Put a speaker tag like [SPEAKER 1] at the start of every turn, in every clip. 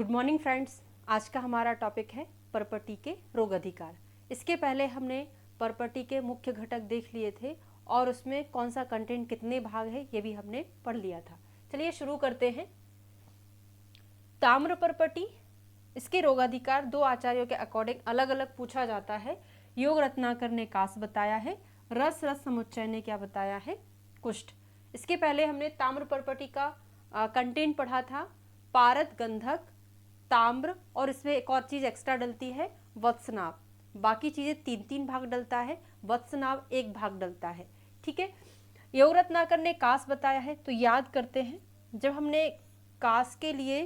[SPEAKER 1] Good morning friends. आज का हमारा टॉपिक है प्रॉपर्टी के रोग अधिकार। इसके पहले हमने प्रॉपर्टी के मुख्य घटक देख लिए थे और उसमें कौन सा कंटेंट कितने भाग है ये भी हमने पढ़ लिया था। चलिए शुरू करते हैं। ताम्र प्रॉपर्टी, इसके रोग अधिकार दो आचार्यों के अकॉर्डिंग अलग अलग पूछा जाता है। योग रत्नाकर ने कास बताया है, रस समुच्चय ने क्या बताया है, कुष्ठ। इसके पहले हमने ताम्र प्रॉपर्टी का कंटेंट पढ़ा था, पारद, गंधक, ताम्र और इसमें एक और चीज एक्स्ट्रा डलती है वत्सनाभ। बाकी चीजें तीन तीन भाग डलता है, वत्सनाभ एक भाग डलता है। ठीक है। योग रत्नाकर ने कास बताया है, तो याद करते हैं जब हमने कास के लिए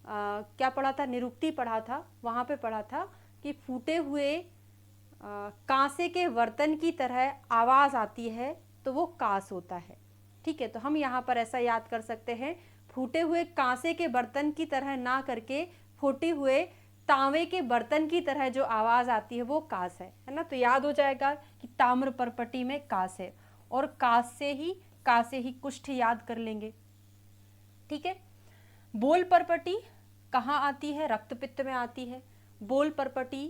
[SPEAKER 1] क्या पढ़ा था, निरुक्ति पढ़ा था, वहां पे पढ़ा था कि फूटे हुए कांसे के बर्तन की तरह आवाज आती है तो वो कास होता है। ठीक है, तो हम यहाँ पर ऐसा याद कर सकते हैं, फूटे हुए कांसे के बर्तन की तरह ना करके फूटे हुए तांबे के बर्तन की तरह जो आवाज आती है वो कास है ना। तो याद हो जाएगा कि ताम्र प्रॉपर्टी में कास है और कास से ही कुष्ठ याद कर लेंगे। ठीक है। बोल प्रॉपर्टी कहाँ आती है, रक्त पित्त में आती है। बोल प्रॉपर्टी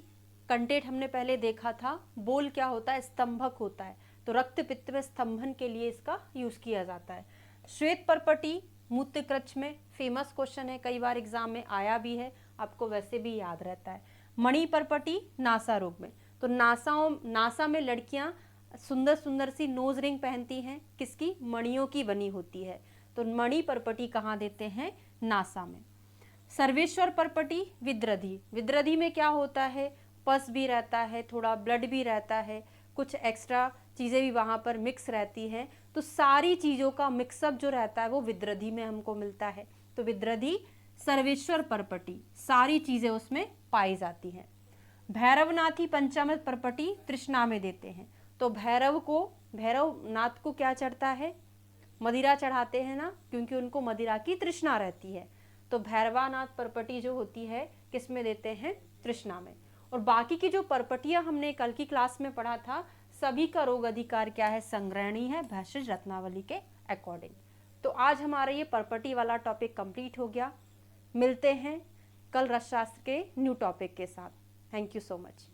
[SPEAKER 1] कंटेंट हमने पहले देखा था। बोल क्या होता है, स्तंभक होता है, तो रक्त पित्त में स्तंभन के लिए इसका यूज किया जाता है। श्वेत प्रॉपर्टी मूत्र कक्ष में फेमस क्वेश्चन है, कई बार एग्जाम में आया भी है, आपको वैसे भी याद रहता है। मणि प्रॉपर्टी नासा रोग में, तो नासा में लड़कियां सुंदर सुंदर सी नोज रिंग पहनती हैं, किसकी, मणियों की बनी होती है, तो मणि प्रॉपर्टी कहाँ देते हैं, नासा में। सर्वेश्वर प्रॉपर्टी विद्रधि, विद्रधि में क्या होता है, पस भी रहता है, थोड़ा ब्लड भी रहता है, कुछ एक्स्ट्रा चीज़ें भी वहाँ पर मिक्स रहती हैं, तो सारी चीज़ों का मिक्सअप जो रहता है वो विद्रधि में हमको मिलता है। तो विद्रधि सर्वेश्वर प्रॉपर्टी, सारी चीज़ें उसमें पाई जाती हैं। भैरवनाथी पंचामृत प्रॉपर्टी तृष्णा में देते हैं, तो भैरवनाथ को क्या चढ़ता है, मदिरा चढ़ाते हैं ना, क्योंकि उनको मदिरा की तृष्णा रहती है। तो भैरवानाथ प्रॉपर्टी जो होती है किस में देते हैं, तृष्णा में। और बाकी की जो प्रॉपर्टियां हमने कल की क्लास में पढ़ा था, सभी का रोग अधिकार क्या है, संग्रहणी है भैषज रत्नावली के अकॉर्डिंग। तो आज हमारा ये प्रॉपर्टी वाला टॉपिक कंप्लीट हो गया। मिलते हैं कल रसशास्त्र के न्यू टॉपिक के साथ। Thank you so much.